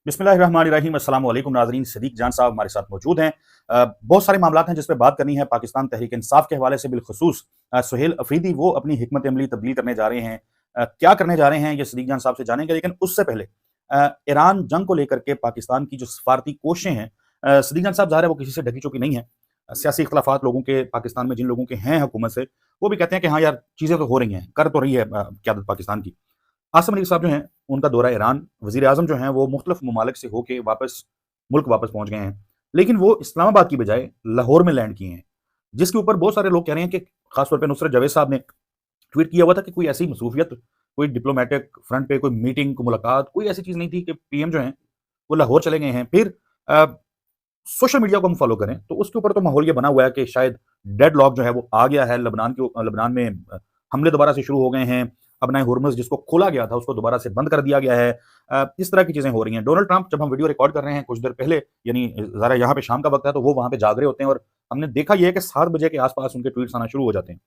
बिस्मिल्लाहिर्रहमानिर्रहीम। अस्सलाम वालेकुम नाज़रीन। सदीक जान साहब हमारे साथ मौजूद हैं। बहुत सारे मामलात हैं जिस पे बात करनी है। पाकिस्तान तहरीक इंसाफ के हवाले से बिलखुसूस सुहेल अफरीदी वो अपनी हिकमत अमली तब्दील करने जा रहे हैं। क्या करने जा रहे हैं ये सदीक जान साहब से जानेंगे, लेकिन उससे पहले ईरान जंग को लेकर के पाकिस्तान की जो सफारती कोशिशें हैं, सदीक जान साहब ज़ाहिर है वो किसी से ढकी चुकी नहीं है। सियासी इख्तलाफात लोगों के पाकिस्तान में जिन लोगों के हैं हुकूमत से, वो भी कहते हैं कि हाँ यार, चीज़ें तो हो रही हैं, कर तो रही है क़यादत पाकिस्तान की। आसिम मलिक साहब जो हैं, उनका दौरा ईरान, वज़ीर-ए-आज़म जो हैं वो मुख्तलिफ ममालिक से होके मुल्क वापस पहुँच गए हैं। लेकिन वो इस्लामाबाद की बजाय लाहौर में लैंड किए हैं, जिसके ऊपर बहुत सारे लोग कह रहे हैं कि ख़ास तौर पे नुसरत जावेद साहब ने ट्वीट किया हुआ था कि कोई ऐसी मसरूफियत, कोई डिप्लोमैटिक फ्रंट पे कोई मीटिंग, कोई मुलाकात, कोई ऐसी चीज़ नहीं थी कि पीएम जो हैं, वो लाहौर चले गए हैं। फिर अ, सोशल मीडिया को हम फॉलो करें तो उसके ऊपर तो माहौल ये बना हुआ है कि शायद डेडलॉक जो है वो आ गया है। लबनान में हमले दोबारा से शुरू हो गए हैं। अपना हुर्मुज़ जिसको खोला गया था उसको दोबारा से बंद कर दिया गया है। इस तरह की चीज़ें हो रही हैं। डोनाल्ड ट्रंप, जब हम वीडियो रिकॉर्ड कर रहे हैं कुछ देर पहले, यानी ज़रा यहाँ पे शाम का वक्त है, तो वो वहाँ पे जाग रहे होते हैं और हमने देखा ये है कि 7 बजे के आस-पास उनके ट्वीट्स आना शुरू हो जाते हैं।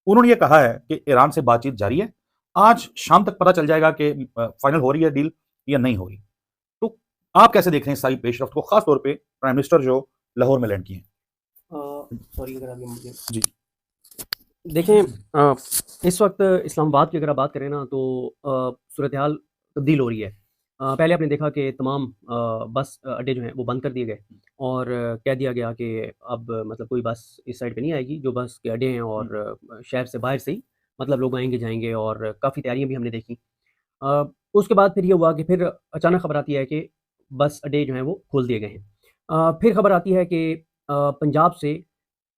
उन्होंने ये कहा है कि ईरान से बातचीत जारी है। आज शाम तक पता चल जाएगा कि फाइनल हो रही है डील या नहीं हो रही। तो आप कैसे देख रहे हैं इस सारी पेशरफ्त को, खास तौर पे प्राइम मिनिस्टर जो लाहौर में लैंड किए हैं? सॉरी अगर आप ये मुझे जी। देखें, इस वक्त इस्लामाबाद की अगर आप बात करें ना तो सूरत हाल तब्दील हो रही है। पहले आपने देखा कि तमाम बस अड्डे जो हैं वो बंद कर दिए गए और कह दिया गया कि अब मतलब कोई बस इस साइड पे नहीं आएगी। जो बस के अड्डे हैं और शहर से बाहर से ही मतलब लोग आएंगे जाएंगे और काफ़ी तैयारियां भी हमने देखी। उसके बाद फिर ये हुआ कि फिर अचानक खबर आती है कि बस अड्डे जो हैं वो खोल दिए गए हैं। फिर खबर आती है कि पंजाब से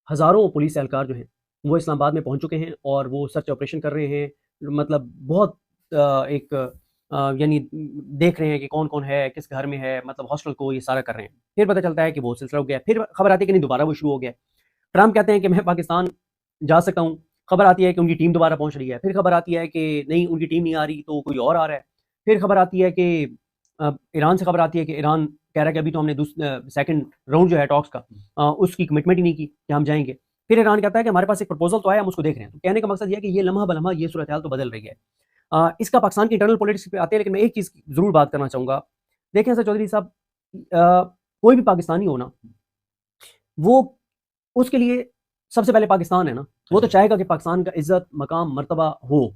हज़ारों पुलिस एहलकार जो हैं, वो इस्लामाबाद में पहुँच चुके हैं और वो सर्च ऑपरेशन कर रहे हैं। मतलब बहुत यानी देख रहे हैं कि कौन-कौन है, किस घर में है, मतलब हॉस्टल को ये सारा कर रहे हैं। फिर पता चलता है कि वो सिलसिला हो गया। फिर खबर आती है कि नहीं, दोबारा वो शुरू हो गया है। ट्रम्प कहते हैं कि मैं पाकिस्तान जा सकता हूँ। खबर आती है कि उनकी टीम दोबारा पहुँच रही है। फिर खबर आती है कि नहीं, उनकी टीम नहीं आ रही, तो कोई और आ रहा है। फिर खबर आती है कि ईरान से खबर आती है कि ईरान कह रहा है कि अभी तो हमने सेकंड राउंड जो है टॉक्स का, उसकी कमिटमेंट ही नहीं की कि हम जाएँगे। फिर ईरान कहता है कि हमारे पास एक प्रपोज़ल तो आया, हम उसको देख रहे हैं। तो कहने का मकसद ये है कि ये लम्हा-ब-लम्हा ये सूरत-ए-हाल तो बदल रही है। इसका पाकिस्तान की इंटरनल पॉलिटिक्स पे आते हैं, लेकिन मैं एक चीज़ ज़रूर बात करना चाहूँगा। देखें असद चौधरी साहब, कोई भी पाकिस्तानी हो ना, वो उसके लिए सबसे पहले पाकिस्तान है ना, वो तो चाहेगा कि पाकिस्तान का इज़्ज़त, मकाम, मर्तबा हो,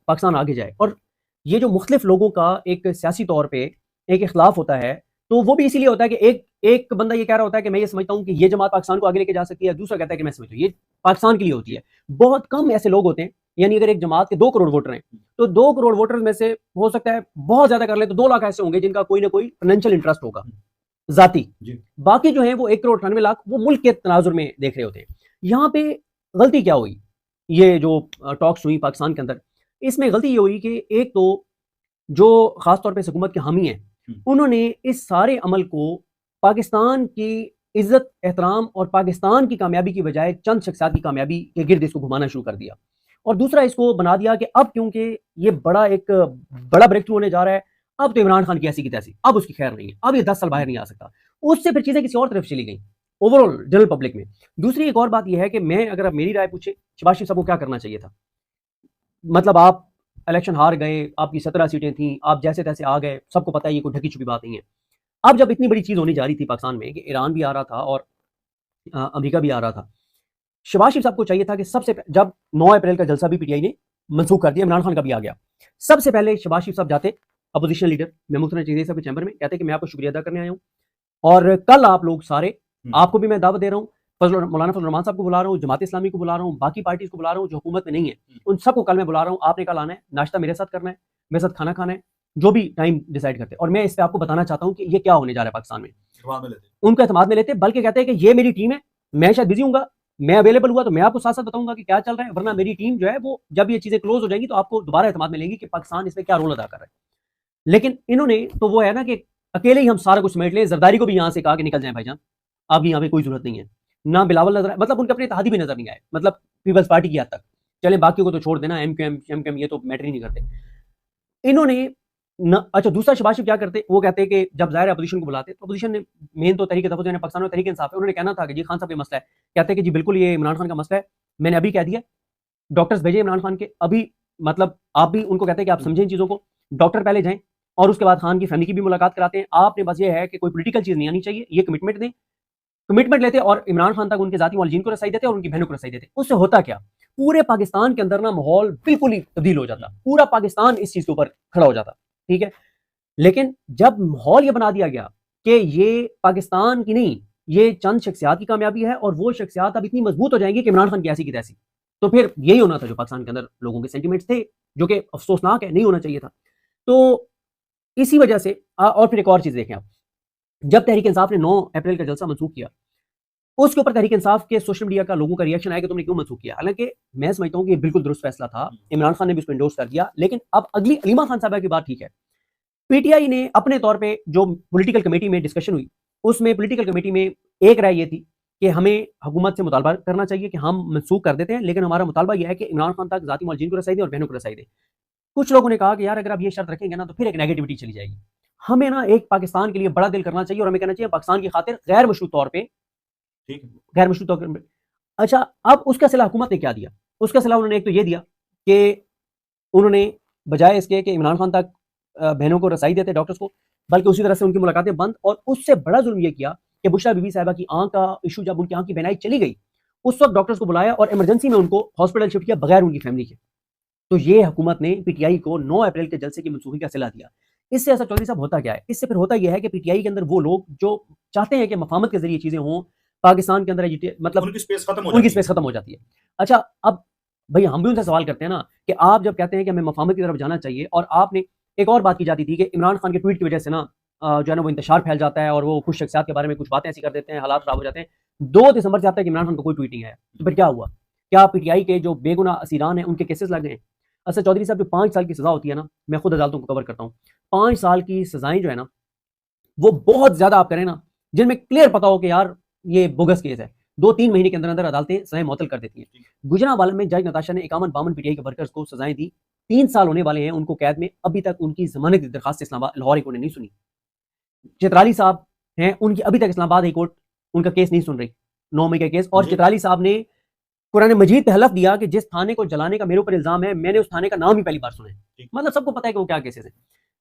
पाकिस्तान आगे जाए। और ये जो मुख्तलिफ लोगों का एक सियासी तौर पे एक इख्तिलाफ होता है, तो वो भी इसीलिए होता है कि एक एक बंदा ये कह रहा होता है कि मैं ये समझता हूँ कि ये जमात पाकिस्तान को आगे लेके जा सकती है, दूसरा कहता है कि मैं समझता हूँ ये पाकिस्तान के लिए होती है। बहुत कम ऐसे लोग होते हैं, यानी अगर एक जमात के 2 करोड़ वोटर हैं, तो 2 करोड़ वोटर्स में से हो सकता है बहुत ज़्यादा कर लें तो 2 लाख ऐसे होंगे जिनका कोई ना कोई फाइनेंशियल इंटरेस्ट होगा, ज़ाती। बाकी जो हैं वो 1 करोड़ 98 लाख वो मुल्क के तनाजुर में देख रहे होते हैं। यहाँ पे गलती क्या हुई? ये जो टॉक्स हुई पाकिस्तान के अंदर, इसमें गलती ये हुई कि एक तो जो ख़ास तौर पे हुकूमत के हामी हैं, उन्होंने इस सारे अमल को पाकिस्तान की इज़्ज़त, एहतराम और पाकिस्तान की कामयाबी की बजाय चंद शख्सियात की कामयाबी के गिर्द इसको घुमाना शुरू कर दिया। और दूसरा इसको बना दिया कि अब क्योंकि ये बड़ा ब्रेक थ्रू होने जा रहा है, अब तो इमरान खान की ऐसी की तैसी, अब उसकी खैर नहीं है, अब ये 10 साल बाहर नहीं आ सकता। उससे फिर चीज़ें किसी और तरफ चली गई, ओवरऑल जनरल पब्लिक में। दूसरी एक और बात ये है कि मैं अगर आप मेरी राय पूछे, शहबाज शरीफ साहब को क्या करना चाहिए था? मतलब आप इलेक्शन हार गए, आपकी 17 सीटें थीं, आप जैसे-तैसे आ गए, सबको पता है ये कोई ढकी-छुपी बात नहीं है। अब जब इतनी बड़ी चीज़ होने जा रही थी पाकिस्तान में कि ईरान भी आ रहा था और अमेरिका भी आ रहा था, शहबाज शरीफ साहब को चाहिए था कि जब 9 अप्रैल का जलसा भी पीटीआई ने मनसूख कर दिया, इमरान खान का भी आ गया। सबसे पहले शहबाज शरीफ साहब जाते अपोजिशन लीडर महमूद हसन चीज़ी साहब के चैम्बर में, कहते कि मैं आपको शुक्रिया अदा करने आया हूँ और कल आप लोग सारे, आपको भी मैं दावत दे रहा हूँ, मौलाना फजल रहमान साहब को बुला रहा हूँ, जमात इस्लामी को बुला रहा हूँ, बाकी पार्टीज़ को बुला रहा हूँ जो हुकूमत में नहीं है, उन सबको कल मैं बुला रहा हूँ। आपने कल आना है, नाश्ता मेरे साथ करना है, मेरे साथ खाना खाना है, जो भी टाइम डिसाइड करते हैं। और मैं इस पे आपको बताना चाहता हूँ कि ये क्या होने जा रहा है पाकिस्तान में। उनको एतमाद में लेते, बल्कि कहते हैं कि ये मेरी टीम है, मैं शायद बिजी हूँ, मैं अवेलेबल हुआ तो मैं आपको साथ-साथ बताऊँगा कि क्या चल रहा है, वरना मेरी टीम जो है वो जब ये चीज़ें क्लोज़ हो जाएँगी तो आपको दोबारा एतमाद में लेंगी कि पाकिस्तान इसमें क्या रोल अदा कर रहा है। लेकिन इन्होंने तो वो है ना कि अकेले ही हम सारा कुछ समेट लें। जरदारी को भी यहाँ से कहा कि निकल जाएँ भाईजान, अब यहाँ पे कोई ज़रूरत नहीं है। ना बिलावल नज़र आए, मतलब उनके अपने इत्तेहादी भी नज़र नहीं आए, मतलब पीपल्स पार्टी की हद तक। चलें बाकियों को तो छोड़ देना, एमक्यूएम, शमक्यूएम ये तो मैटर ही नहीं करते। इन्होंने अच्छा, दूसरा शहबाज शरीफ क्या करते, वो कहते कि जब ज़ाहिर है अपोजिशन को बुलाते, तो अपोजिशन ने मेन तो तहरीक तहफ़्फ़ुज़ पाकिस्तान में तहरीक इंसाफ है, उन्होंने कहना था कि जी खान साहब ये मसला है। कहते हैं कि जी बिल्कुल ये इमरान खान का मसला है, मैंने अभी कह दिया, डॉक्टर्स भेजे इमरान खान के, अभी मतलब आप भी उनको कहते हैं कि आप समझें चीज़ों को, डॉक्टर पहले जाएँ और उसके बाद खान की फैमिली की भी मुलाकात कराते हैं। आपने बस ये है कि कोई पॉलिटिकल चीज़ नहीं आनी चाहिए, ये कमिटमेंट दें, कमिटमेंट लेते और इमरान खान तक उनके जाती मौलवीन को रसाई देते और उनकी बहनों को रसाई देते। उससे होता क्या, पूरे पाकिस्तान के अंदर ना माहौल बिल्कुल ही तब्दील हो जाता, पूरा पाकिस्तान इस चीज़ के ऊपर खड़ा हो जाता, ठीक है। लेकिन जब माहौल ये बना दिया गया कि ये पाकिस्तान की नहीं, ये चंद शख्सियात की कामयाबी है और वो शख्सियात अब इतनी मजबूत हो जाएंगी कि इमरान खान की ऐसी की तैसी, तो फिर यही होना था जो पाकिस्तान के अंदर लोगों के सेंटिमेंट्स थे, जो कि अफसोसनाक है, नहीं होना चाहिए था। तो इसी वजह से और फिर एक और चीज़ देखें आप, जब तहरीक इंसाफ ने 9 अप्रैल का जलसा मनसूख किया, उसके ऊपर तहरीक इंसाफ के सोशल मीडिया का लोगों का रिएक्शन आया कि तुमने क्यों मनसूख किया। हालांकि मैं समझता हूँ कि ये बिल्कुल दुरुस्त फैसला था, इमरान खान ने भी उसको इंडोर्स कर दिया। लेकिन अब अगली अलीमा खान साहबा की बात ठीक है, पीटीआई ने अपने तौर पे जो पॉलिटिकल कमेटी में डिस्कशन हुई, उसमें पॉलिटिकल कमेटी में एक राय ये थी कि हमें हुकूमत से मुतालबा करना चाहिए कि हम मनसूख कर देते हैं, लेकिन हमारा मुतालबा यह है कि इमरान खान तक जाती मौलवीन को रसाई दें और बहनों को रसाई दें। कुछ लोगों ने कहा कि यार अगर आप ये शर्त रखेंगे ना तो फिर एक नेगेटिविटी चली जाएगी, हमें ना एक पाकिस्तान के लिए बड़ा दिल करना चाहिए और हमें कहना चाहिए पाकिस्तान की खातिर गैर मशरूत तौर पर, ठीक है। गैर मशरूत तौर पर। अच्छा, अब उसका सिला हुकूमत ने क्या दिया? उसका सिला उन्होंने एक तो ये दिया कि उन्होंने बजाय इसके कि इमरान खान तक बहनों को रसाई देते डॉक्टर्स को, बल्कि उसी तरह से उनकी मुलाकातें बंद, और उससे बड़ा जुल्म ये किया कि बुशरा बीबी साहिबा की आंख का इशू, जब उनकी आंख की बहनाई चली गई, उस वक्त डॉक्टर्स को बुलाया और इमरजेंसी में उनको हॉस्पिटल शिफ्ट किया बगैर उनकी फैमिली के। तो ये हुकूमत ने पीटीआई को 9 अप्रैल के जलसे की मनसूखी का सिला दिया। इससे असद चौधरी साहब होता क्या है? इससे फिर होता यह है कि पीटीआई के अंदर वो लोग जो चाहते हैं कि मफाहमत के जरिए चीजें हों, पाकिस्तान के अंदर मतलब उनकी स्पेस खत्म हो जाती है। अच्छा, अब भई हम भी उनसे सवाल करते हैं ना कि आप जब कहते हैं कि हमें मफाहमत की तरफ जाना चाहिए, और आपने एक और बात की जाती थी कि इमरान खान के ट्वीट की वजह से ना जो है ना वो इंतशार फैल जाता है और वो कुछ शख्सियात के बारे में कुछ बातें ऐसी कर देते हैं, हालात खराब हो जाते हैं। 2 दिसंबर से अब तक इमरान खान का कोई ट्वीट नहीं आया। तो फिर क्या हुआ? क्या पीटीआई के जो बेगुनाह असीरान हैं उनके केसेस लग गए हैं? असद चौधरी साहब, जो 5 साल की सज़ा होती है ना, मैं खुद अदालतों को कवर करता हूँ, 5 साल की सज़ाएँ जो है ना, वो बहुत ज़्यादा आप करें ना, जिनमें क्लियर पता हो कि यार ये बोगस केस है, 2-3 महीने के अंदर-अंदर अदालतें सज़ाएँ मुअत्तल कर देती हैं। गुजरांवाला में जज नताशा ने 51-52 पीटीआई के वर्कर्स को सज़ाएँ दी, 3 साल होने वाले हैं उनको कैद में, अभी तक उनकी ज़मानत की दरखास्त इस्लामाबाद लाहौर हाई कोर्ट ने नहीं सुनी। चित्राली साहब हैं, उनकी अभी तक इस्लामाबाद हाई कोर्ट उनका केस नहीं सुन रही, 9 मई का केस। और चित्राली साहब ने कुरान मजीद पे हलफ दिया कि जिस थाने को जलाने का मेरे ऊपर इल्जाम है, मैंने उस थाने का नाम ही पहली बार सुना है। मतलब सबको पता है कि वो क्या केसेस हैं।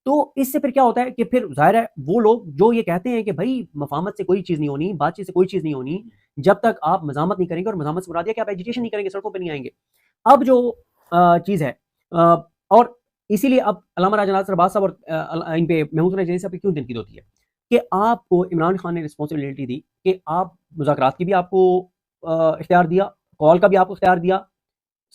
तो इससे फिर क्या होता है कि फिर ज़ाहिर है वो लोग जो ये कहते हैं कि भाई मफाहमत से कोई चीज़ नहीं होनी, बातचीत से कोई चीज़ नहीं होनी, जब तक आप मज़ामत नहीं करेंगे, और मज़ामत से मुराद है कि आप एजिटेशन नहीं करेंगे, सड़कों पे नहीं आएँगे। अब जो चीज़ है, और इसीलिए अब अल्लामा राजा नाज़िर अब्बास साहब और इन पे महमूद रज़ा साहब पे क्यों तनकीद होती है कि आपको इमरान खान ने रिस्पॉन्सिबिलिटी दी कि आप मुज़ाकरात की भी आपको इख्तियार दिया, कॉल का भी आपको इख्तियार दिया,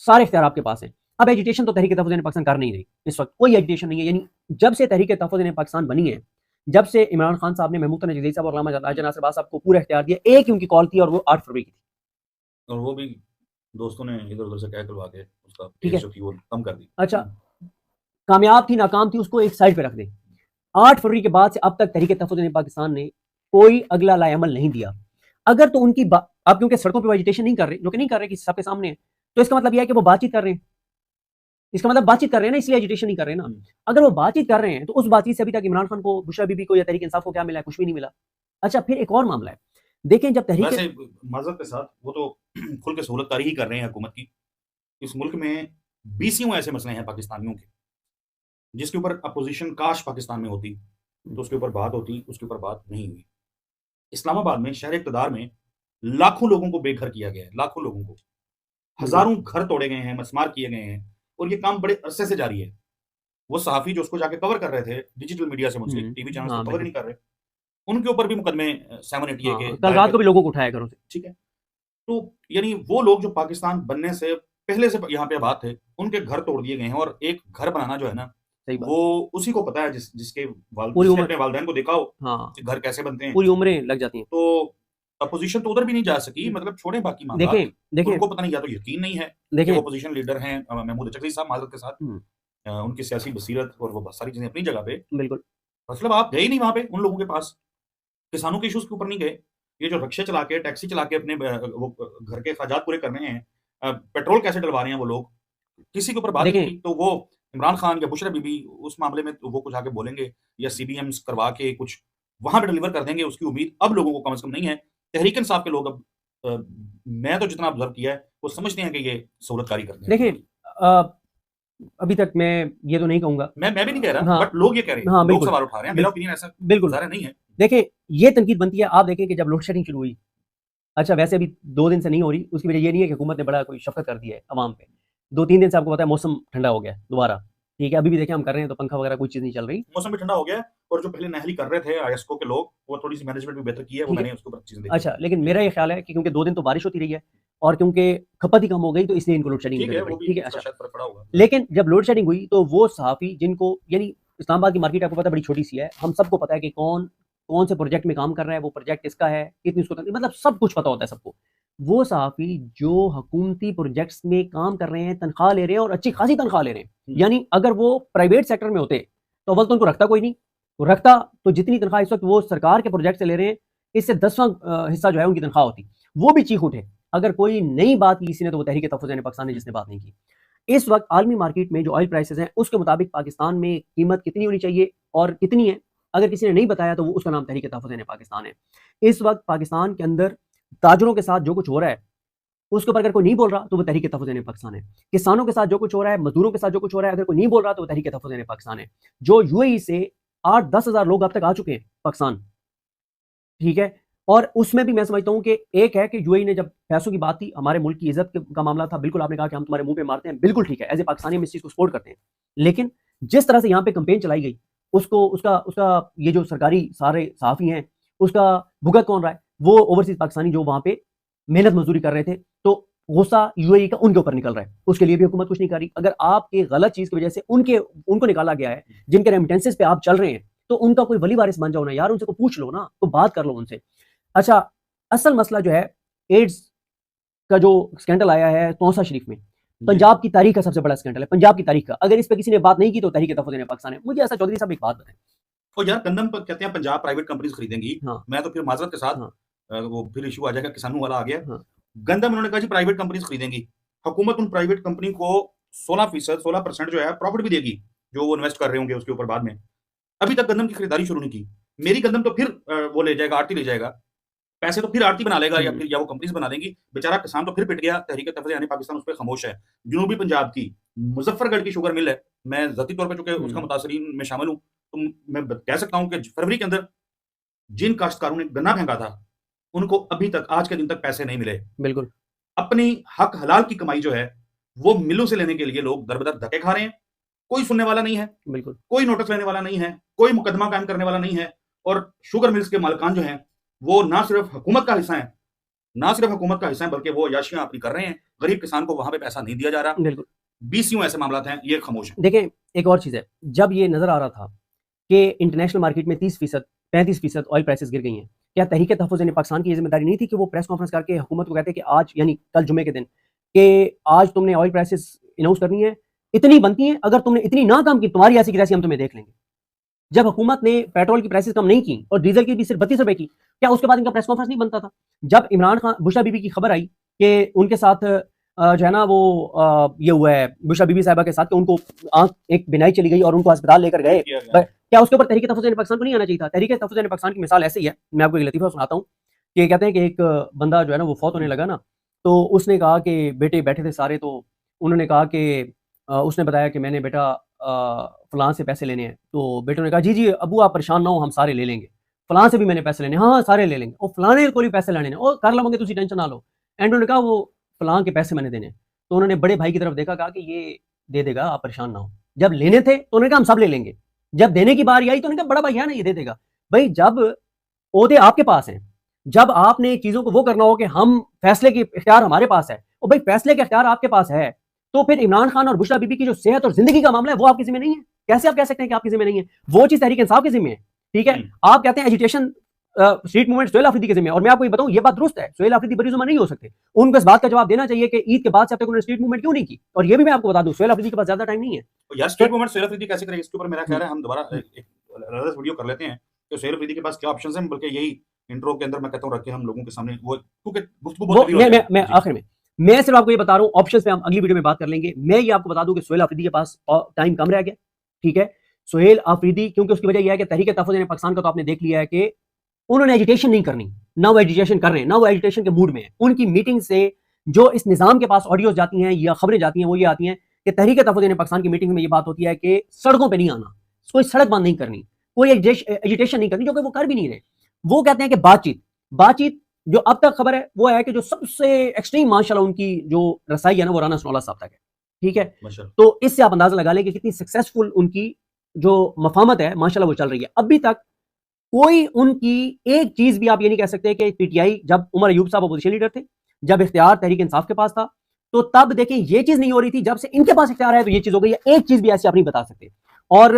सारे इख्तियार आपके पास हैं। अब एजिटेशन तो तहरीक-ए-तहफ़्फ़ुज़ पाकिस्तान कर नहीं रही, इस वक्त कोई एजिटेशन नहीं है। यानी जब से तहरीक-ए-तहफ़्फ़ुज़ पाकिस्तान बनी है, जब से इमरान खान साहब ने महमूद रज़ा साहब और अल्लामा राजा नाज़िर अब्बास साहब को पूरा इख्तियार दिया, एक ही उनकी कॉल थी और वो 8 फरवरी की थी। और वो भी दोस्तों ने इधर-उधर से कह करवा के उसका ठीक है। केस जो थी वो कम कर दी। अच्छा, कामयाब थी, नाकाम थी, उसको एक साइड पे रख दें। 8 फरवरी के बाद से अब तक तहरीक-ए-तहफ़्फ़ुज़ पाकिस्तान ने कोई अगला लाएअमल नहीं दिया। अगर तो उनकी अब क्योंकि सड़कों पे एजिटेशन नहीं कर रहे, जो कि नहीं कर रहे, कि सबके सामने है, तो इसका मतलब यह है कि वो बातचीत कर रहे हैं। इसका मतलब बातचीत कर रहे हैं ना, इसलिए एजिटेशन नहीं कर रहे हैं ना। अगर वो बातचीत कर रहे हैं तो उस बातचीत से अभी तक इमरान खान को, बुशरा बीबी को या तहरीक इंसाफ को क्या मिला है? कुछ भी नहीं मिला। अच्छा, फिर एक और मामला है। देखें, जब तहरीक वैसे माज़रत के साथ वो तो खुल के सहूलतकारी ही कर रहे हैं हुकूमत की। इस मुल्क में बीसियों ऐसे मसले हैं पाकिस्तानियों के, जिसके ऊपर अपोज़िशन काश पाकिस्तान में होती, तो उसके ऊपर बात होती, उसके ऊपर बात नहीं हुई। इस्लामाबाद में शहर इक़्तिदार में लाखों लोगों को बेघर किया गया है, लाखों लोगों को। हज़ारों घर तोड़े गए हैं, मसमार किए गए हैं, और ये काम बड़े अरसे से जारी है। वो सहाफ़ी जो उसको जाके कवर कर रहे थे, डिजिटल मीडिया से मुंसलिक, टीवी चैनल्स तो कवर ही नहीं कर रहे, उनके ऊपर भी मुकदमे 780 के कल रात को भी लोगों को उठाया घरों से। ठीक है। तो यानी वो लोग जो पाकिस्तान बनने से पहले से यहाँ पे आबाद थे, उनके घर तोड़ दिए गए हैं, और एक घर बनाना जो है ना, वो उसी को पता है जिसके अपने वालिदैन को देखा हो कि घर कैसे बनते हैं। पूरी उम्रें लग जाती हैं। तो अपोज़िशन तो उधर भी नहीं जा सकी, मतलब छोड़ें बाकी मामला। देखें, उनको पता नहीं, या तो यकीन नहीं है कि वो अपोज़िशन लीडर हैं महमूद चकली साहब, माज़रत के साथ, उनकी सियासी बसीरत और वो बहुत सारी चीज़ें अपनी जगह पे। बिल्कुल। मतलब आप गए नहीं वहाँ पे उन लोगों के पास, किसानों के इश्यूज़ के ऊपर नहीं गए। ये जो रिक्शे चला के, टैक्सी चला के अपने वो घर के अखराजात पूरे करने हैं, पेट्रोल कैसे डलवा रहे हैं वो लोग, किसी के ऊपर बात नहीं की। तो वो इमरान खान या बुशरा बीबी उस मामले में तो वो कुछ आके बोलेंगे या सीबीएम्स करवा के कुछ वहाँ पे डिलीवर कर देंगे, उसकी उम्मीद अब लोगों को कम से कम नहीं है। तहरीक इंसाफ के लोग अब मैं तो जितना ऑब्ज़र्व किया है, वो समझते हैं कि ये सहूलतकारी करते हैं। देखिए, अभी तक मैं ये तो नहीं कहूँगा। मैं भी नहीं कह रहा, हाँ, बट लोग ये कह रहे हैं, हाँ, लोग बिल्कुल, सवाल उठा रहे हैं। मेरा ओपिनियन ऐसा बिल्कुल। ज़ाहिर नहीं है। देखें, ये तनकीद बनती है, आप देखें कि जब लोड शेडिंग शुरू हुई, अच्छा वैसे अभी 2 दिन से नहीं हो रही, उसकी वजह ये नहीं है कि हुकूमत ने बड़ा कोई शफ़क़त कर दी है अवाम पे। 2-3 दिन से आपको पता है मौसम ठंडा हो गया है दोबारा, ठीक है? अभी भी देखें हम कर रहे हैं तो पंखा वगैरह कोई चीज़ नहीं चल रही। मौसम भी ठंडा हो गया है और जो पहले नहली कर रहे थे आईएसको के लोग, वो थोड़ी-सी मैनेजमेंट भी बेहतर की है, वो ठीक है। मैंने उसके ऊपर चीज़ें देखी अच्छा, हैं। लेकिन जी। मेरा ये ख़्याल है कि क्योंकि 2 दिन तो बारिश होती रही है और क्योंकि खपत ही कम हो गई तो इसलिए इनको लोड शेडिंग ठीक करनी है, पड़ी, वो भी ठीक है? उसका अच्छा। शायद फ़र्क पड़ा होगा। लेकिन जब लोड शेडिंग हुई तो वो सहाफ़ी जिनको यानी इस्लामाबाद की मार्केट आपको पता है बड़ी छोटी-सी है, हम सबको पता है कि कौन से प्रोजेक्ट में काम कर रहा है, वो प्रोजेक्ट किसका है, कितनी उसको तनख़्वाह मतलब सब कुछ पता होता है सबको। वो सहाफ़ी जो हुकूमती प्रोजेक्ट्स में काम कर रहे हैं, तनख़्वाह ले रहे हैं और अच्छी खासी तनख़्वाह ले रहे हैं। यानी अगर वो प्राइवेट सेक्टर में होते, तो अव्वल तो उनको रखता कोई नहीं, वो रखता तो जितनी तनख़्वाह इस वक़्त वो सरकार के प्रोजेक्ट से ले रहे हैं, इससे 10वां हिस्सा जो है उनकी तनख़्वाह होती। वो भी चीख उठे। अगर कोई नई बात की किसी ने तो वो तहरीक-ए-तहफ़्फ़ुज़ पाकिस्तान ने जिसने बात नहीं की। इस वक़्त आलमी मार्केट में जो ऑयल प्राइसेज़ हैं, उसके मुताबिक पाकिस्तान में कीमत कितनी होनी चाहिए और कितनी है, अगर किसी ने नहीं बताया तो वो उसका नाम तहरीक-ए-तहफ़्फ़ुज़ पाकिस्तान है। इस वक़्त पाकिस्तान के अंदर ताजरों के साथ जो कुछ हो रहा है, उसके ऊपर अगर कोई नहीं बोल रहा तो वो तहरीक-ए-तहफ़्फ़ुज़ पाकिस्तान है। किसानों के साथ जो कुछ हो रहा है, मज़दूरों के साथ जो कुछ हो रहा है, अगर कोई नहीं बोल रहा तो वो तहरीक-ए-तहफ़्फ़ुज़ पाकिस्तान है। जो यूएई से 8-10 हज़ार लोग अब तक आ चुके हैं पाकिस्तान, ठीक है? और उसमें भी मैं समझता हूँ कि एक है कि यूएई ने जब पैसों की बात थी, हमारे मुल्क की इज़्ज़त का मामला था, बिल्कुल आपने कहा कि हम तुम्हारे मुँह पे मारते हैं, बिल्कुल ठीक है, एज़ ए पाकिस्तानी हम इस चीज़ को सपोर्ट करते हैं। लेकिन जिस तरह से यहाँ पे कैंपेन चलाई गई, उसको उसका उसका ये जो सरकारी सारे सहाफ़ी हैं, उसका भुगत कौन रहा है? वो ओवरसीज़ पाकिस्तानी जो वहाँ पे मेहनत मज़दूरी कर रहे थे, तो गुस्सा यूएई का उनके ऊपर निकल रहा है। उसके लिए भी हुकूमत कुछ नहीं कर रही। अगर आपकी गलत चीज़ की वजह से उनको निकाला गया है, जिनके रेमिटेंसेस पे आप चल रहे हैं, तो उनका कोई वली वारिस बन जाओ ना यार, उनसे को पूछ लो ना, तो बात कर लो उनसे। अच्छा, असल मसला जो है एड्स का जो स्कैंडल आया है तौसा शरीफ में, पंजाब की तारीख का सबसे बड़ा स्कैंडल है, पंजाब की तारीख का। अगर इस पे किसी ने बात नहीं की तो तहरीक-ए-तहफ़्फ़ुज़ पाकिस्तान है। मुझे ऐसा चौधरी साहब एक बात बताएँ। तो यार गंदम प कहते हैं पंजाब प्राइवेट कंपनीज़ खरीदेंगी, हाँ, मैं तो फिर माज़रत के साथ हाँ, वो फिर इश्यू आ जाएगा, किसानों वाला आ गया। हाँ, गंदम उन्होंने कहा जी प्राइवेट कंपनीज़ खरीदेंगी। हुकूमत उन प्राइवेट कंपनी को 16% 16% जो है प्रॉफिट भी देगी, जो वो इन्वेस्ट कर रहे होंगे उसके ऊपर बाद में। अभी तक गंदम की खरीदारी शुरू नहीं की। मेरी गंदम तो फिर वो ले जाएगा, आड़ती ले जाएगा। पैसे तो फिर आड़ती बना लेगा या हुँ, फिर या वो कंपनीज़ बना देंगी। बेचारा किसान तो फिर पिट गया, तहरीक-ए-तहफ़्फ़ुज़ यानी पाकिस्तान उस पे खामोश है। जनूबी पंजाब की मुज़फ्फरगढ़ की शुगर मिल है, मैं ज़ाती तौर पे चूँकि उसका हुँ, मुतासिरीन में शामिल हूँ, तो मैं ब कह सकता हूँ कि फरवरी के अंदर जिन काश्तकारों ने गन्ना फेंका था, उनको अभी तक आज के दिन तक पैसे नहीं मिले। बिल्कुल, अपनी हक हलाल की कमाई जो है, वो मिलों से लेने के लिए लोग दर-बदर धक्के खा रहे हैं। कोई सुनने वाला नहीं है, बिल्कुल। कोई नोटिस लेने वाला नहीं है, कोई मुकदमा कायम करने वाला नहीं है और शुगर मिल्स के मालिकान जो हैं, वो ना सिर्फ़ हुकूमत का हिस्सा हैं, ना सिर्फ़ हुकूमत का हिस्सा हैं, बल्कि वो अय्याशियाँ अपनी कर रहे हैं। गरीब किसान को वहाँ पे पैसा नहीं दिया जा रहा। बिल्कुल। 20 यूँ ऐसे मामलात हैं, ये खामोश हैं। देखें, एक और चीज़ है, जब ये नज़र आ रहा था कि इंटरनेशनल मार्केट में 30% 35% ऑयल प्राइसेज़ गिर गई हैं, क्या तहरीक-ए-तहफ़्फ़ुज़ पाकिस्तान की ये ज़िम्मेदारी नहीं थी कि वो प्रेस कॉन्फ्रेंस करके हुकूमत को कहते कि आज यानी कल जुम्मे के दिन, कि आज तुमने ऑयल प्राइसेज़ अनाउंस करनी है, इतनी बनती हैं, अगर तुमने इतनी ना कम की, तुम्हारी ऐसी की तैसी हम तुम्हें देख लेंगे। जब हुकूमत ने पेट्रोल की प्राइसेज़ कम नहीं की और डीज़ल की भी सिर्फ़ 32 रुपए की, क्या उसके बाद इनका प्रेस कॉन्फ्रेंस नहीं बनता था? जब इमरान खान बुशरा बीबी की खबर आई कि उनके साथ जो है ना वो ये हुआ है बुशरा बीबी साहिबा के साथ कि उनको आँख एक बिनाई चली गई और उनको अस्पताल लेकर गए। किया गया। क्या उसके ऊपर तहरीक-ए-तहफ़्फ़ुज़ पाकिस्तान को नहीं आना चाहिए था? तहरीक-ए-तहफ़्फ़ुज़ पाकिस्तान की मिसाल ऐसे ही है, मैं आपको एक लतीफ़ा सुनाता हूँ कि कहते हैं कि एक बंदा जो है ना वो फ़ौत होने लगा ना, तो उसने कहा कि बेटे बैठे थे सारे, तो उन्होंने कहा कि उसने बताया कि मैंने बेटा फलाँ से पैसे लेने हैं। तो बेटे ने कहा जी, जी अब्बू आप परेशान ना हो, हम सारे ले लेंगे। फलाँ से भी मैंने पैसे लेने हैं, हाँ, हाँ सारे ले लेंगे। और फलाने को भी पैसे लेने हैं, ओ कर लवांगे तुसी टेंशन ना लो। एंड उन्होंने कहा वो फलाँ के पैसे मैंने देने हैं। तो उन्होंने बड़े भाई की तरफ देखा, कहा कि ये दे देगा, आप परेशान ना हो। जब लेने थे तो उन्होंने कहा हम सब ले लेंगे। जब देने की बारी आई तो उन्होंने कहा बड़ा भाई है ना, ये दे देगा। भई जब ओहदे आपके पास हैं, जब आपने चीज़ों को वो करना हो कि हम फैसले की इख्तियार हमारे पास है, और भाई फैसले का इख्तियार आपके पास है, तो फिर इमरान खान और बुशरा बीबी की जो सेहत और ज़िंदगी का मामला है, वो आपकी ज़िम्मे नहीं है। कैसे आप कह सकते हैं कि आपकी ज़िम्मे नहीं है? वो चीज़ तहरीक इंसाफ के ज़िम्मे है, ठीक है? आप कहते हैं agitation street movement Suhail Afridi के ज़िम्मे है, और मैं आपको ये बताऊँ ये बात दुरुस्त है, सुहेल अफरीदी बरी-ज़ुम्मा नहीं हो सकते। उनको इस बात का जवाब देना चाहिए कि ईद के बाद से अब तक उन्होंने स्ट्रीट मूवमेंट क्यों नहीं की? और ये भी मैं आपको बता दूँ, सुहेल अफरीदी के पास ज़्यादा टाइम नहीं है। तो यार स्ट्रीट मूवमेंट सोहेल अफरीदी कैसे करेगी? इसके ऊपर मेरा हुँ, ख़्याल है हम दोबारा हुँ। एक अलग वीडियो कर लेते हैं कि सोहेल अफरीदी के पास क्या ऑप्शंस हैं, बल्कि यही इंट्रो के अंदर मैं कहता हूँ रख के हम लोगों के सामने वो, क्योंकि गुफ्तगू बहुत वो तवील हो जाएगी। मैं जी। आखिर में, मैं सिर्फ आपको ये बता रहा हूँ, ऑप्शंस पे हम अगली वीडियो में बात कर लेंगे। मैं ये आपको बता दूं कि सुहेल अफरीदी के पास टाइम कम रह गया, ठीक है? सुहेल अफरीदी, क्योंकि उसकी वजह यह है कि तहरीक-ए-तहफ़्फ़ुज़ पाकिस्तान का तो आपने देख लिया है कि उन्होंने एजिटेशन नहीं करनी, ना वो एजिटेशन कर रहे हैं, ना वो एजिटेशन के मूड में है। उनकी मीटिंग से जो इस निज़ाम के पास ऑडियोज़ जाती हैं या खबरें जाती हैं, वो ये आती हैं कि तहरीक तहफ़्फ़ुज़ पाकिस्तान की मीटिंग में ये बात होती है कि सड़कों पे नहीं आना, कोई सड़क बंद नहीं करनी, कोई एजिटेशन नहीं करनी, जो कि वो कर भी नहीं रहे। वो कहते हैं कि बातचीत जो अब तक खबर है वो है कि जो सबसे एक्सट्रीम माशाल्लाह उनकी जो रसाई है ना वो राना सनाउल्लाह साहब तक है, ठीक है। तो इससे आप अंदाजा लगा लें कि कितनी सक्सेसफुल उनकी जो मफामत है माशाल्लाह वो चल रही है। अभी तक कोई उनकी एक चीज भी आप ये नहीं कह सकते कि पीटीआई, जब उमर अयूब साहब अपोजिशन लीडर थे, जब इख्तियार तहरीक इंसाफ के पास था, तो तब देखें ये चीज नहीं हो रही थी। जब से इनके पास इख्तियार है तो ये चीज हो गई है। एक चीज भी ऐसी आप नहीं बता सकते। और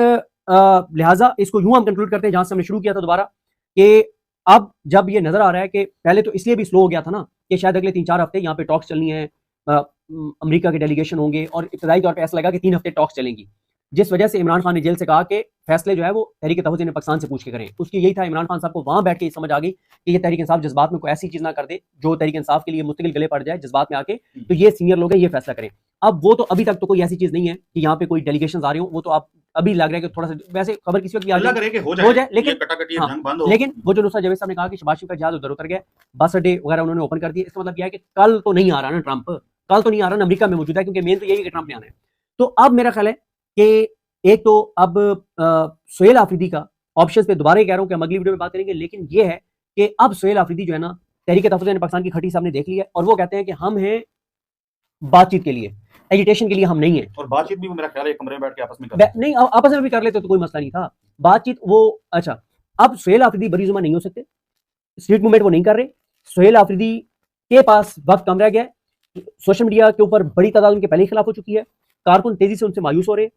लिहाजा इसको यूं हम कंक्लूड करते हैं जहां से हमने शुरू किया था दोबारा, कि अब जब ये नजर आ रहा है कि पहले तो इसलिए भी स्लो हो गया था ना कि शायद अगले 3-4 हफ्ते यहाँ पे टॉक्स चलनी है, अमेरिका के डेलीगेशन होंगे, और इब्तदाई तौर पे ऐसा लगा कि 3 हफ्ते टॉक्स चलेंगी, जिस वजह से इमरान खान ने जेल से कहा कि फैसले जो है वो तहरीक तहफ़्फ़ुज़ पाकिस्तान से पूछ के करें। उसकी यही था, इमरान खान साहब को वहां बैठ के समझ आ गई कि ये तहरीक इंसाफ जज्बात में कोई ऐसी चीज ना कर दे जो तहरीक इंसाफ के लिए मुस्तकिल गले पड़ जाए जज्बात में आके, तो ये सीनियर लोग हैं, ये फैसला करें। अब वो तो अभी तक तो कोई ऐसी चीज नहीं है कि यहाँ पे कोई डेलीगेशन आ रही हो, वो तो आप अभी लग रहा है कि थोड़ा सा, वैसे खबर किसी वक्त भी आ जाए हो जाए, लेकिन वो जो नुसरत जावेद साहब ने कहा कि शहबाज शरीफ का जहाज उधर उतर गया, बस अड्डे वगैरह उन्होंने ओपन कर दिए, इसका मतलब यह है कि कल तो नहीं आ रहा ना ट्रंप, कल तो नहीं आ रहा ना अमेरिका में मौजूद है, क्योंकि मेन तो यही है कि ट्रंप ने आना है। तो अब मेरा ख्याल है कि एक तो अब सुहेल आफरीदी का ऑप्शन पे दोबारा कह रहा हूं कि हम अगली वीडियो में बात करेंगे, लेकिन ये है कि अब सुहेल आफरीदी जो है ना तहरीक तहफ़्फ़ुज़ पाकिस्तान की खटी साहब ने देख ली है, और वो कहते हैं कि हम हैं बातचीत के लिए, एजिटेशन के लिए हम नहीं है। और बातचीत भी मेरा ख्याल है कमरे में बैठ के आपस में नहीं, आपस में भी कर लेते तो कोई मसला नहीं था। बातचीत वो अच्छा, अब सुहेल आफरीदी बरी जुमा नहीं हो सकते, स्ट्रीट मूवमेंट वो नहीं कर रहे। सुहेल आफरीदी के पास वक्त कम रह गया, सोशल मीडिया के ऊपर बड़ी तादाद उनके पहले खिलाफ हो चुकी है, कारकुन तेजी से उनसे मायूस हो रहे हैं,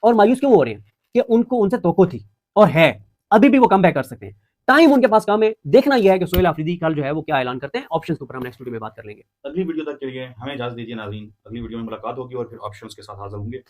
और मायूस क्यों हो रहे हैं कि उनको उनसे तवक्को थी और है, अभी भी वो कम बैक कर सकते हैं, टाइम उनके पास कम है। देखना यह है कि सुहेल आफरीदी कल जो है वो क्या ऐलान करते हैं। ऑप्शंस के ऊपर हम नेक्स्ट वीडियो में बात कर लेंगे। अगली वीडियो तक के लिए हमें इजाजत दीजिए नाज़रीन, अगली वीडियो में मुलाकात होगी और फिर ऑप्शंस के साथ हाजिर होंगे।